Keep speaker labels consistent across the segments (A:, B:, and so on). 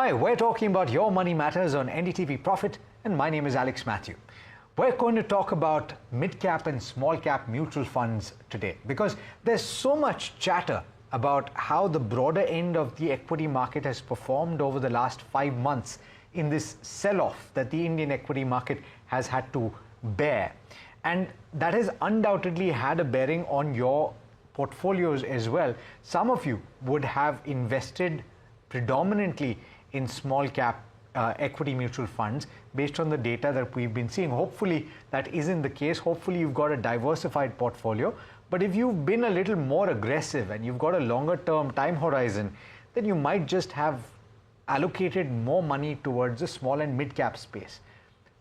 A: Hi, we're talking about Your Money Matters on NDTV Profit, and my name is Alex Matthew. We're going to talk about mid-cap and small-cap mutual funds today because there's so much chatter about how the broader end of the equity market has performed over the last 5 months in this sell-off that the Indian equity market has had to bear. And that has undoubtedly had a bearing on your portfolios as well. Some of you would have invested predominantly in small cap equity mutual funds based on the data that we've been seeing. Hopefully that isn't the case. Hopefully you've got a diversified portfolio. But if you've been a little more aggressive and you've got a longer term time horizon, then you might just have allocated more money towards the small and mid cap space.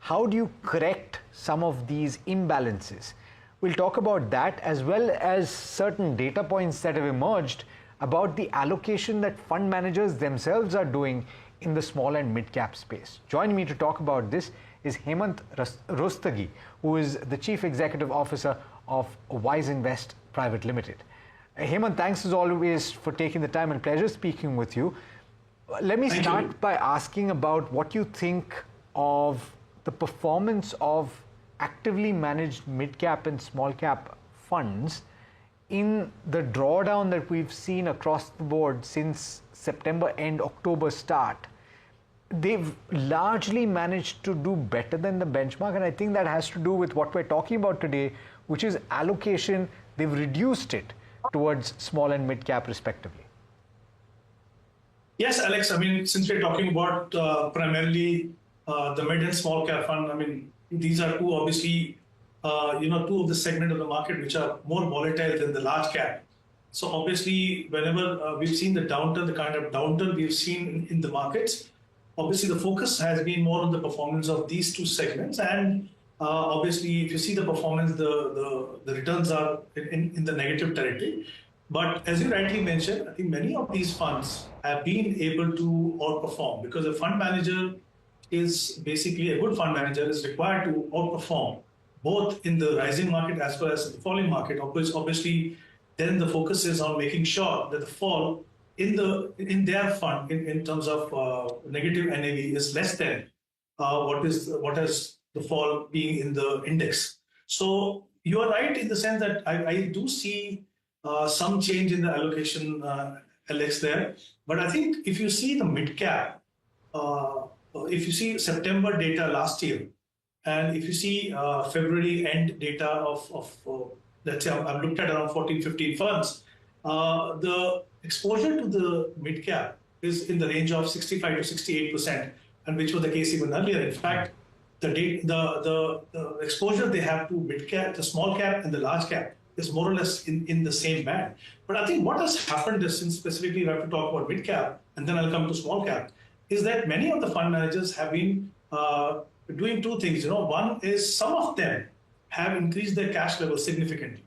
A: How do you correct some of these imbalances? We'll talk about that as well as certain data points that have emerged about the allocation that fund managers themselves are doing in the small and mid-cap space. Joining me to talk about this is Hemant Rustagi, who is the Chief Executive Officer of Wiseinvest Private Limited. Hemant, thanks as always for taking the time and pleasure speaking with you. Let me start by asking about what you think of the performance of actively managed mid-cap and small-cap funds in the drawdown that we've seen across the board since September end, October start. They've largely managed to do better than the benchmark, and I think that has to do with what we're talking about today, which is allocation. They've reduced it towards small and mid cap respectively.
B: Yes, Alex, I mean, since we're talking about primarily the mid and small cap fund, I mean, these are two obviously two of the segment of the market which are more volatile than the large cap. So obviously, whenever we've seen the downturn, the kind of downturn we've seen in the markets, obviously the focus has been more on the performance of these two segments. And obviously, if you see the performance, the returns are in the negative territory. But as you rightly mentioned, I think many of these funds have been able to outperform because a fund manager is basically a good fund manager is required to outperform both in the rising market as well as the falling market. Obviously, then the focus is on making sure that the fall in their fund in terms of negative NAV is less than what has the fall being in the index. So you are right in the sense that I do see some change in the allocation, Alex, there. But I think if you see the mid cap, if you see September data last year, and if you see February end data of let's say I've looked at around 14, 15 funds, the exposure to the mid cap is in the range of 65 to 68%, and which was the case even earlier. In fact, the exposure they have to mid cap, the small cap, and the large cap is more or less in the same band. But I think what has happened is, since specifically we have to talk about mid cap, and then I'll come to small cap, is that many of the fund managers have been doing two things. One is some of them have increased their cash level significantly.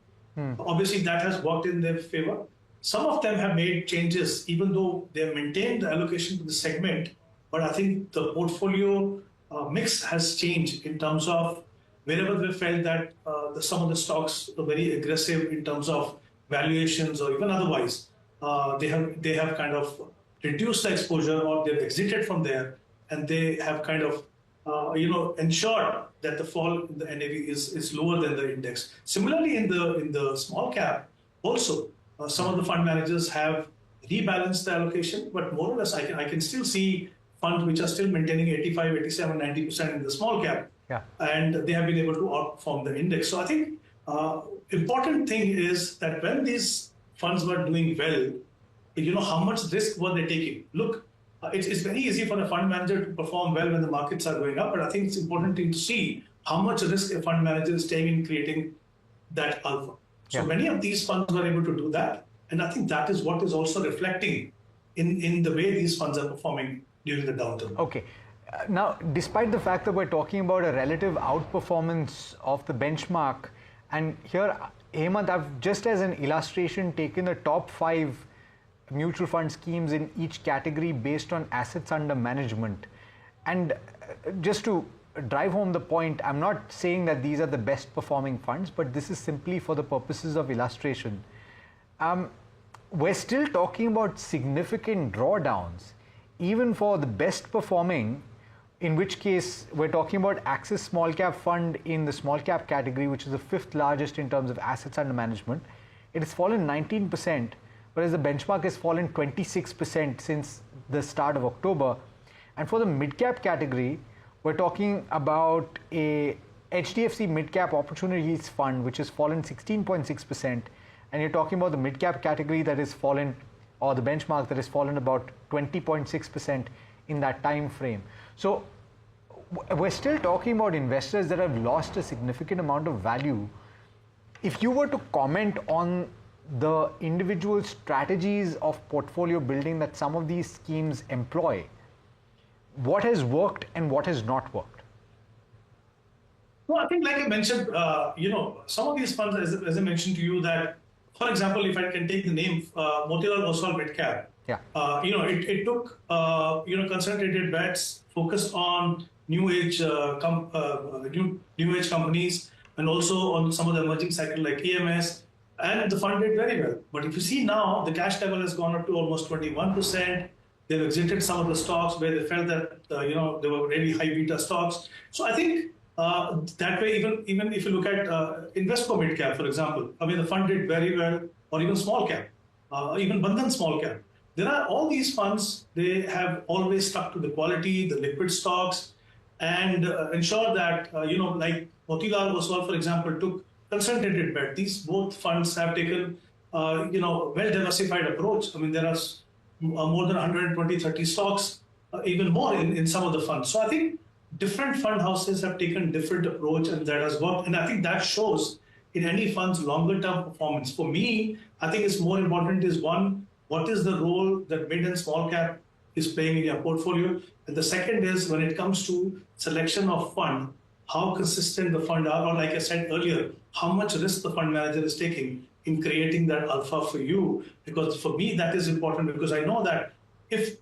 B: Obviously, that has worked in their favor. Some of them have made changes, even though they have maintained the allocation to the segment. But I think the portfolio mix has changed in terms of wherever they felt that some of the stocks are very aggressive in terms of valuations or even otherwise, they have kind of reduced the exposure or they've exited from there, and they have kind of ensured that the fall in the NAV is lower than the index. Similarly, in the small cap, also some of the fund managers have rebalanced the allocation, but more or less I can still see funds which are still maintaining 85, 87, 90% in the small cap, and they have been able to outperform the index. So I think important thing is that when these funds were doing well, how much risk were they taking? Look, it's very easy for a fund manager to perform well when the markets are going up, but I think it's important to see how much risk a fund manager is taking in creating that alpha. So many of these funds were able to do that, and I think that is what is also reflecting in the way these funds are performing during the downturn.
A: Okay. Now, despite the fact that we're talking about a relative outperformance of the benchmark, and here, Hemant, I've just as an illustration taken the top 5 mutual fund schemes in each category based on assets under management. And just to drive home the point, I'm not saying that these are the best performing funds, but this is simply for the purposes of illustration. We're still talking about significant drawdowns even for the best performing, in which case we're talking about Axis Small Cap Fund in the small cap category, which is the fifth largest in terms of assets under management. It has fallen 19%, whereas the benchmark has fallen 26% since the start of October. And for the mid-cap category, we're talking about a HDFC Mid-Cap Opportunities Fund, which has fallen 16.6%. And you're talking about the mid-cap category that has fallen, or the benchmark that has fallen about 20.6% in that time frame. So we're still talking about investors that have lost a significant amount of value. If you were to comment on the individual strategies of portfolio building that some of these schemes employ, what has worked and what has not worked?
B: Well, I think, like I mentioned, some of these funds, as I mentioned to you, that, for example, if I can take the name Motilal Oswal Midcap,
A: yeah,
B: it took concentrated bets focused on new age companies, and also on some of the emerging sectors like EMS, and the fund did very well. But if you see now, the cash level has gone up to almost 21%. They've exited some of the stocks where they felt that they were really high beta stocks. So I think that way, even if you look at Invesco Midcap, for example, I mean, the fund did very well, or even small cap, even Bandhan Small Cap. There are all these funds, they have always stuck to the quality, the liquid stocks, and ensure that, like Motilal Oswal, for example, took concentrated bet. These both funds have taken, well-diversified approach. I mean, there are more than 120, 30 stocks, even more in some of the funds. So I think different fund houses have taken different approach, and that has worked. And I think that shows in any fund's longer-term performance. For me, I think it's more important is, one, what is the role that mid and small cap is playing in your portfolio? And the second is, when it comes to selection of fund, how consistent the fund are, or like I said earlier, how much risk the fund manager is taking in creating that alpha for you. Because for me, that is important, because I know that if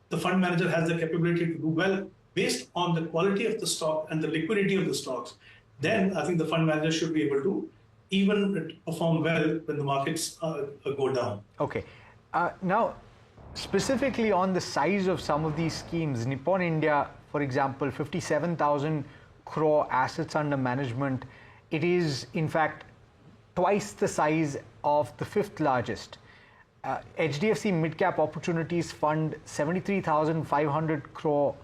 B: the fund manager has the capability to do well based on the quality of the stock and the liquidity of the stocks, then I think the fund manager should be able to even perform well when the markets go down.
A: Okay. Now, specifically on the size of some of these schemes, Nippon India, for example, 57,000 crore assets under management. It is, in fact, twice the size of the fifth largest. HDFC Mid-Cap Opportunities Fund, 73,500 crore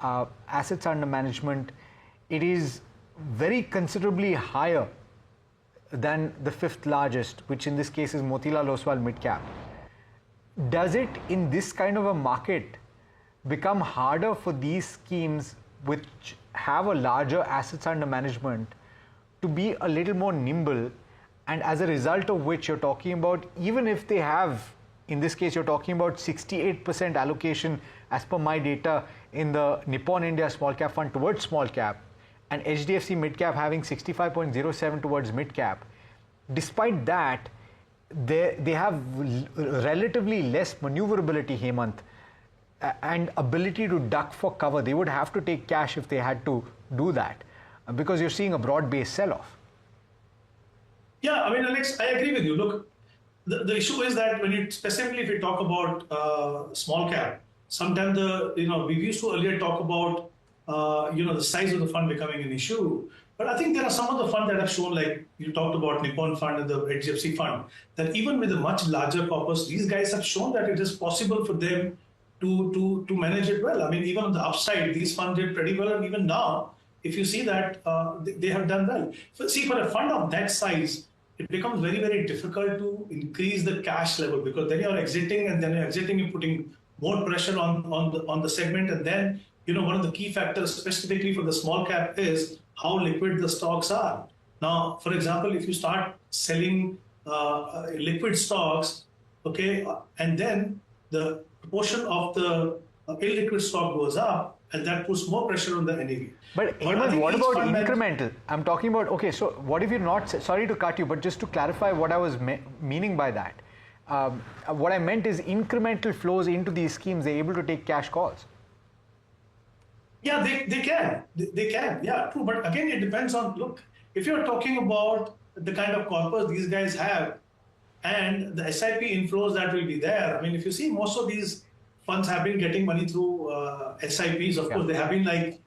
A: assets under management. It is very considerably higher than the fifth largest, which in this case is Motilal Oswal Mid-Cap. Does it, in this kind of a market, become harder for these schemes which have a larger assets under management to be a little more nimble, and as a result of which you're talking about, even if they have, in this case you're talking about 68% allocation as per my data in the Nippon India Small Cap Fund towards small cap, and HDFC Mid Cap having 65.07 towards mid cap, despite that, they have relatively less maneuverability, Hemant, and ability to duck for cover. They would have to take cash if they had to do that, because you're seeing a broad-based sell-off.
B: Yeah, I mean, Alex, I agree with you. Look, the issue is that when specifically if we talk about small cap, sometimes we used to earlier talk about the size of the fund becoming an issue. But I think there are some of the funds that have shown, like you talked about Nippon Fund and the HDFC Fund, that even with a much larger corpus, these guys have shown that it is possible for them to manage it well. I mean, even on the upside, these funds did pretty well, and even now, if you see that, they have done well. So, see, for a fund of that size, it becomes very, very difficult to increase the cash level, because then you're exiting, and then you're putting more pressure on the segment, and then one of the key factors specifically for the small cap is how liquid the stocks are. Now, for example, if you start selling liquid stocks, okay, and then the proportion of the illiquid stock goes up, and that puts more pressure on the NAV.
A: But Hemant, what about incremental? I'm talking about, okay, so what if you're not, sorry to cut you, but just to clarify what I was meaning by that. What I meant is incremental flows into these schemes, they're able to take cash calls.
B: Yeah, they can. They can. Yeah, true. But again, it depends on, look, if you're talking about the kind of corpus these guys have and the SIP inflows that will be there, I mean, if you see most of these funds have been getting money through SIPs. Of course, they have been like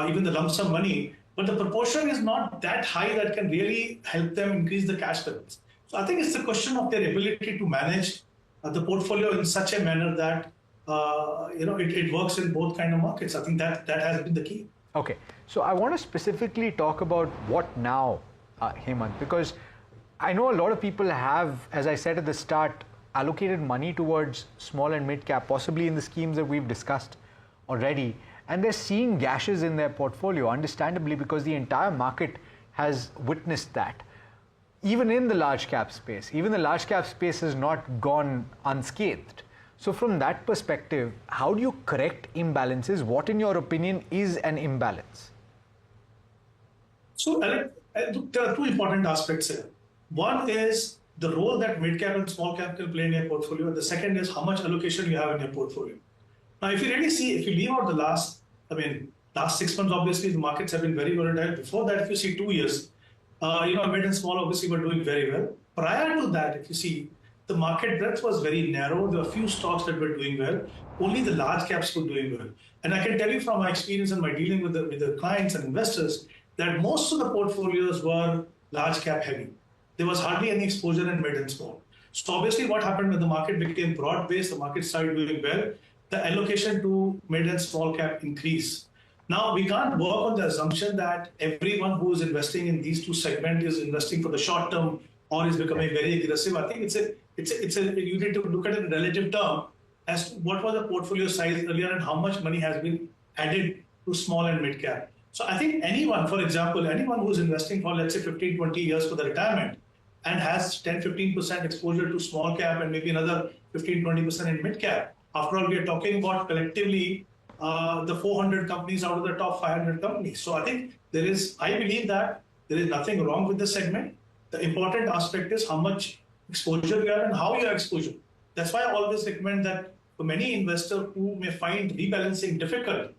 B: even the lump sum money, but the proportion is not that high that can really help them increase the cash levels. So I think it's the question of their ability to manage the portfolio in such a manner that it works in both kind of markets. I think that has been the key.
A: Okay, so I want to specifically talk about what now, Hemant, because I know a lot of people have, as I said at the start, allocated money towards small and mid cap, possibly in the schemes that we've discussed already, and they're seeing gashes in their portfolio, understandably, because the entire market has witnessed that. Even in the large cap space, even the large cap space has not gone unscathed. So from that perspective, how do you correct imbalances? What, in your opinion, is an imbalance?
B: So, Alec, there are two important aspects here. One is the role that mid-cap and small-cap can play in your portfolio. And the second is how much allocation you have in your portfolio. Now, if you really see, if you leave out the last 6 months, obviously, the markets have been very volatile. Before that, if you see 2 years, mid and small obviously were doing very well. Prior to that, if you see, the market breadth was very narrow. There were few stocks that were doing well. Only the large caps were doing well. And I can tell you from my experience and my dealing with the clients and investors that most of the portfolios were large cap heavy. There was hardly any exposure in mid and small. So obviously what happened when the market became broad-based, the market started doing well, the allocation to mid and small cap increased. Now, we can't work on the assumption that everyone who is investing in these two segments is investing for the short term or is becoming very aggressive. I think you need to look at it in relative term as to what was the portfolio size earlier and how much money has been added to small and mid cap. So I think anyone, for example, anyone who's investing for, let's say, 15, 20 years for the retirement and has 10, 15% exposure to small cap and maybe another 15, 20% in mid cap. After all, we are talking about collectively the 400 companies out of the top 500 companies. So I think I believe that there is nothing wrong with the segment. The important aspect is how much exposure you have and how you have exposure. That's why I always recommend that for many investors who may find rebalancing difficult,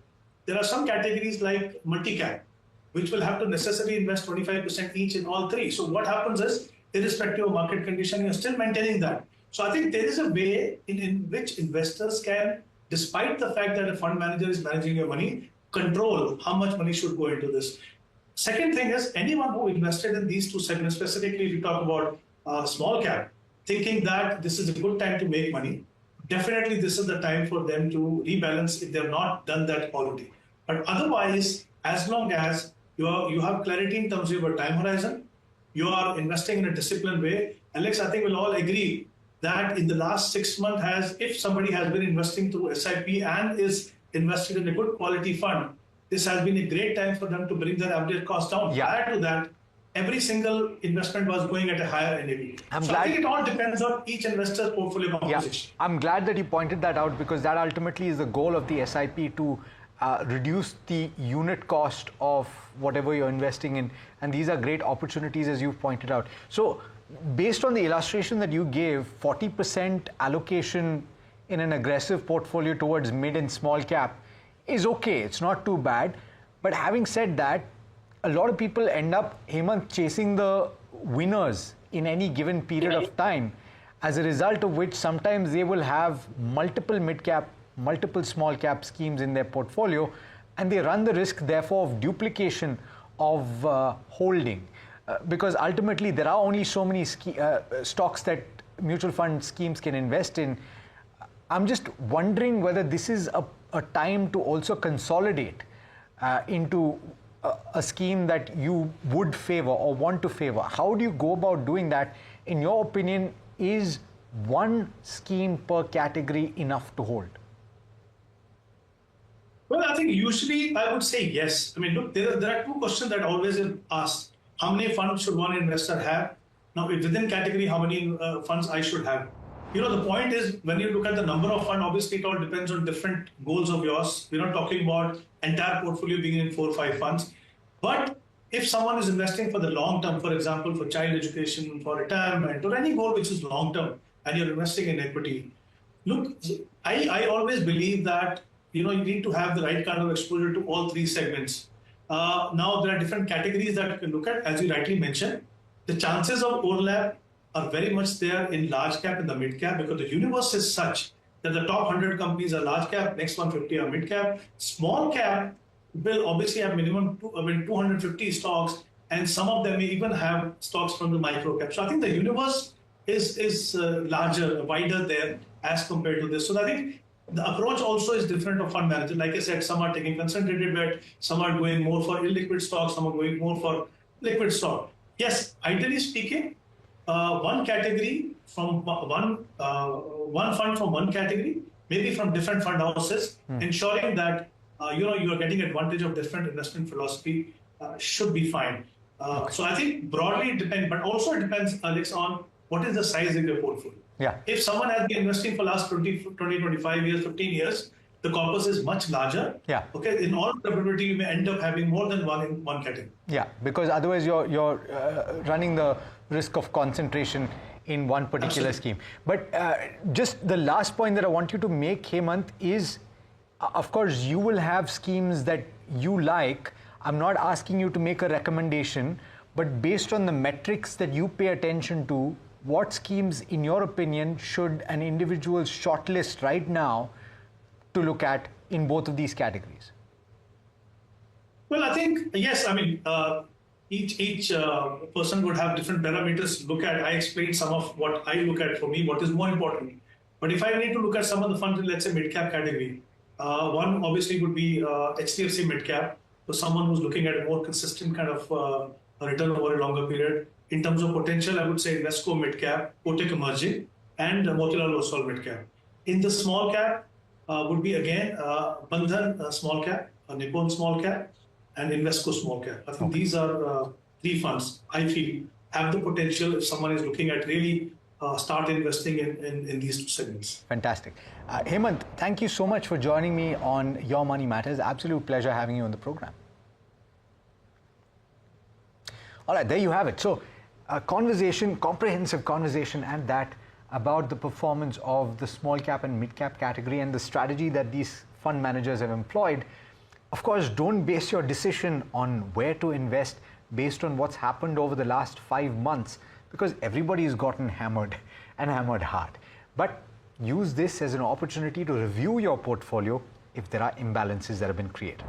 B: there are some categories like multi-cap, which will have to necessarily invest 25% each in all three. So what happens is, irrespective of market condition, you're still maintaining that. So I think there is a way in which investors can, despite the fact that a fund manager is managing your money, control how much money should go into this. Second thing is, anyone who invested in these two segments, specifically if you talk about small cap, thinking that this is a good time to make money, definitely this is the time for them to rebalance if they've not done that already. But otherwise, as long as you have clarity in terms of your time horizon, you are investing in a disciplined way. Alex, I think we'll all agree that in the last 6 months, if somebody has been investing through SIP and is invested in a good quality fund, this has been a great time for them to bring their average cost down.
A: Yeah.
B: Prior to that, every single investment was going at a higher NAV. I think it all depends on each investor's portfolio composition.
A: Yeah. I'm glad that you pointed that out, because that ultimately is the goal of the SIP, to reduce the unit cost of whatever you're investing in. And these are great opportunities, as you've pointed out. So based on the illustration that you gave, 40% allocation in an aggressive portfolio towards mid and small cap is okay. It's not too bad. But having said that, a lot of people end up, Hemant, chasing the winners in any given period of time, as a result of which sometimes they will have multiple mid-cap, multiple small-cap schemes in their portfolio, and they run the risk, therefore, of duplication of holding. Because ultimately, there are only so many stocks that mutual fund schemes can invest in. I'm just wondering whether this is a time to also consolidate into a scheme that you would favor or want to favor. How do you go about doing that? In your opinion, is one scheme per category enough to hold?
B: Well, I think usually I would say yes. I mean, look, there are two questions that always is asked. How many funds should one investor have? Now, within category, how many funds I should have? The point is, when you look at the number of funds, obviously it all depends on different goals of yours. We're not talking about entire portfolio being in 4 or 5 funds. But if someone is investing for the long term, for example, for child education, for retirement, or any goal which is long term, and you're investing in equity, look, I always believe that you need to have the right kind of exposure to all 3 segments. Now, there are different categories that you can look at, as you rightly mentioned. The chances of overlap are very much there in large cap and the mid cap, because the universe is such that the top 100 companies are large cap, next 150 are mid cap. Small cap will obviously have minimum 250 stocks, and some of them may even have stocks from the micro cap. So I think the universe is larger, wider there as compared to this. So I think the approach also is different of fund manager. Like I said, some are taking concentrated bet, some are going more for illiquid stocks, some are going more for liquid stock. Yes, ideally speaking, one category from one fund from one category, maybe from different fund houses, ensuring that you are getting advantage of different investment philosophy should be fine. So I think broadly it depends, but also it depends, Alex, on what is the size of your portfolio.
A: Yeah.
B: If someone has been investing for last 20, 25 years, 15 years, the corpus is much larger.
A: Yeah.
B: Okay. In all probability, you may end up having more than one in one category.
A: Yeah, because otherwise you're running the risk of concentration in one particular scheme. But just the last point that I want you to make, Hemant, is of course you will have schemes that you like. I'm not asking you to make a recommendation, but based on the metrics that you pay attention to, what schemes, in your opinion, should an individual shortlist right now to look at in both of these categories?
B: Well, I think, yes, I mean, each person would have different parameters to look at. I explained some of what I look at for me, what is more important. But if I need to look at some of the funds in, let's say, mid-cap category, one obviously would be HDFC mid-cap, for someone who's looking at a more consistent kind of return over a longer period. In terms of potential, I would say Invesco mid-cap, Kotak emerging, and Motilal Oswal mid-cap. In the small cap, would be again Bandhan small cap, Nippon small cap, and Invesco small cap. I think these are three funds I feel have the potential if someone is looking at really start investing in these two segments.
A: Fantastic. Hemant, thank you so much for joining me on Your Money Matters. Absolute pleasure having you on the program. All right, there you have it. So a conversation, comprehensive conversation, and that about the performance of the small cap and mid cap category and the strategy that these fund managers have employed. Of course, don't base your decision on where to invest based on what's happened over the last 5 months, because everybody has gotten hammered and hammered hard. But use this as an opportunity to review your portfolio if there are imbalances that have been created.